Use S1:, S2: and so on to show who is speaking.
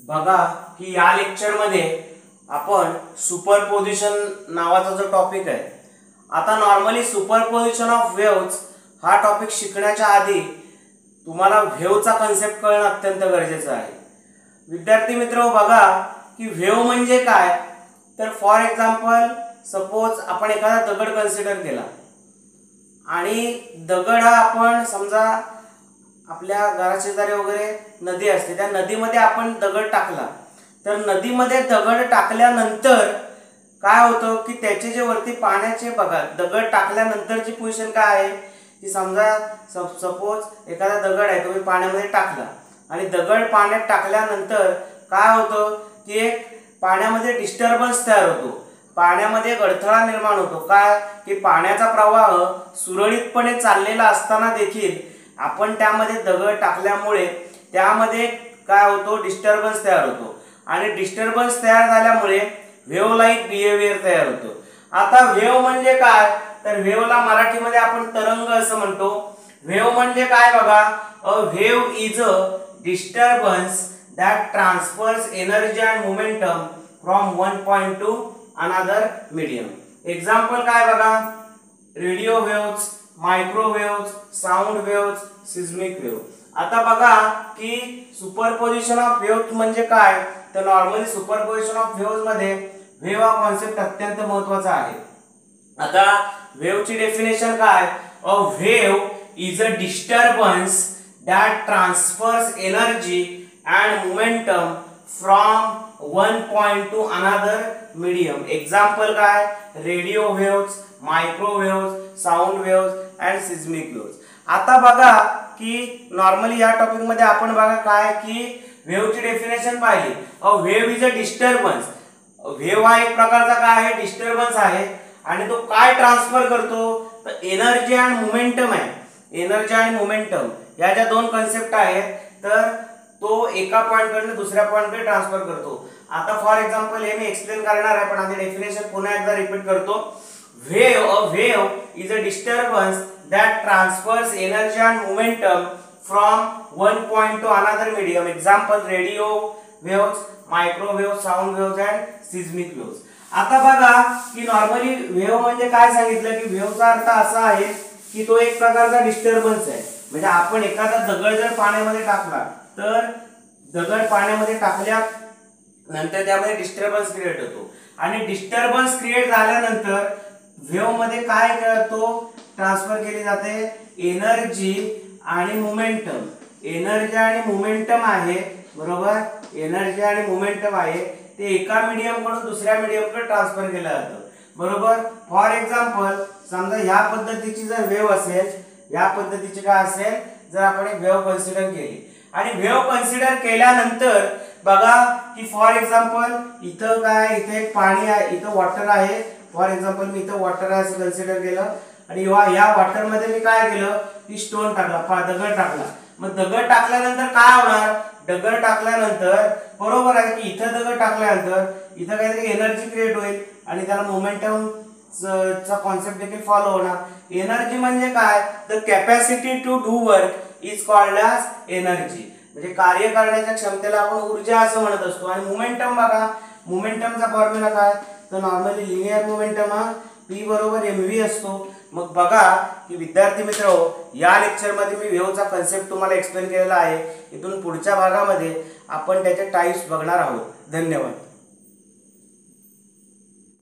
S1: बघा की या लेक्चरमध्ये आपण सुपरपोजिशन नावाचा जो टॉपिक आहे, आता नॉर्मली सुपरपोजिशन ऑफ वेव्हज हा टॉपिक शिकण्याच्या आधी तुम्हाला वेव्हचा कन्सेप्ट कळणं अत्यंत गरजेचं आहे. विद्यार्थी मित्र बघा की वेव्ह म्हणजे काय, तर फॉर एक्झाम्पल सपोज आपण एखादा दगड कन्सिडर केला आणि दगड हा आपण समजा आपल्या घराशेजारी वगैरे नदी असते, त्या नदीमध्ये आपण दगड टाकला, तर नदीमध्ये दगड टाकल्यानंतर काय होतं की त्याचे जे वरती पाण्याचे बघा दगड टाकल्यानंतरची पोझिशन काय आहे की समजा सपोज एखादा दगड आहे तुम्ही पाण्यामध्ये टाकला आणि दगड पाण्यात टाकल्यानंतर काय होतं की एक पाण्यामध्ये डिस्टर्बन्स तयार होतो, पाण्यामध्ये अडथळा निर्माण होतो. काय की पाण्याचा प्रवाह सुरळीतपणे चाललेला असताना देखील आपण त्यामध्ये दगड टाकल्यामुळे त्यामध्ये काय होतो डिस्टर्बन्स तयार होतो आणि डिस्टर्बन्स तयार झाल्यामुळे वेव्ह लाईक बिहेवियर तयार होतो. आता वेव्ह म्हणजे काय, तर वेव्हला मराठीमध्ये आपण तरंग असं म्हणतो. वेव्ह म्हणजे काय बघा, a wave is a disturbance that transfers energy and momentum from one point to another medium. Example काय बघा, radio waves, microwaves, sound waves, seismic wave. आता बघा की सुपरपोजिशन ऑफ वेव्ह म्हणजे काय, तर नॉर्मली सुपरपोजिशन ऑफ वेव्हज मध्ये wave हा कॉन्सेप्ट अत्यंत महत्त्वाचा आहे. आता वेव्हची डेफिनेशन काय, a wave is a disturbance that transfers energy and momentum from one point to another medium. Example काय, radio waves, microwaves, sound waves and seismic waves. आता बघा की नॉर्मली या टॉपिक मध्ये आपण बघा काय की वेव्हची डेफिनेशन पाहिली. A wave is a disturbance. Wave हा एक प्रकारचा काय आहे डिस्टर्बन्स आहे आणि तो काय ट्रान्सफर करतो, तर एनर्जी अँड मोमेंटम आहे. एनर्जी आणि मोमेंटम या ज्या दोन कन्सेप्ट आहेत, तर तो एका पॉइंट कडून दुसऱ्या पॉइंट कडे ट्रान्सफर करतो. आता फॉर एक्झाम्पल हे मी एक्सप्लेन करणार आहे, पण आधी डेफिनेशन पुन्हा एकदा रिपीट करतो. Wave is a disturbance that transfers energy and momentum from one point to another medium. Example radio waves, microwave, sound waves and seismic waves. आता बघा की नॉर्मली वेव्ह म्हणजे काय सांगितलं की वेव्हचा अर्थ असा आहे की तो एक प्रकारचा डिस्टर्बन्स आहे. म्हणजे आपण एखादा दगड जर पाण्यामध्ये टाकला, तर दगड पाण्यामध्ये टाकल्यानंतर त्यामध्ये डिस्टर्बन्स क्रिएट होतो आणि डिस्टर्बन्स क्रिएट झाल्यानंतर वेव्ह मध्ये काय करतो ट्रान्सफर केली जाते एनर्जी आणि मोमेंटम. एनर्जी आणि मोमेंटम आहे बरोबर, एनर्जी आणि मोमेंटम आहे ते एका मीडियम कडून दुसऱ्या मीडियम कडे ट्रान्सफर केलं जातं बरोबर. फॉर एक्झाम्पल समजा ह्या पद्धतीची जर वेव्ह असेल, या पद्धतीची काय असेल जर आपण एक वेव्ह कन्सिडर केली आणि वेव्ह कन्सिडर केल्यानंतर बघा की फॉर एक्झाम्पल इथं काय, इथे एक पाणी आहे, इथं वॉटर आहे. फॉर एक्झाम्पल मी इथं वॉटर आहे असं कन्सिडर केलं आणि या वॉटर मध्ये मी काय केलं की स्टोन टाकला, दगड टाकला. मग दगड टाकल्यानंतर काय होणार, दगड टाकल्यानंतर बरोबर आहे की इथं दगड टाकल्यानंतर इथं काहीतरी एनर्जी क्रिएट होईल आणि त्याला मोमेंटम चा कॉन्सेप्ट देखील फॉलो होणार. एनर्जी म्हणजे काय, the capacity to do work is called as energy. म्हणजे कार्य करण्याच्या क्षमतेला आपण ऊर्जा असं म्हणत असतो. आणि मोमेंटम बघा, मोमेंटमचा फॉर्म्युला काय, तर नॉर्मली लिनियर मोमेंटम हा P बरोबर mv असतो. मग बघा की विद्यार्थी मित्र या लेक्चर मध्ये मी वेव्हचा कन्सेप्ट तुम्हाला एक्सप्लेन केलेला आहे. इथून पुढच्या भागामध्ये आपण त्याचे टाइप्स बघणार आहोत. धन्यवाद.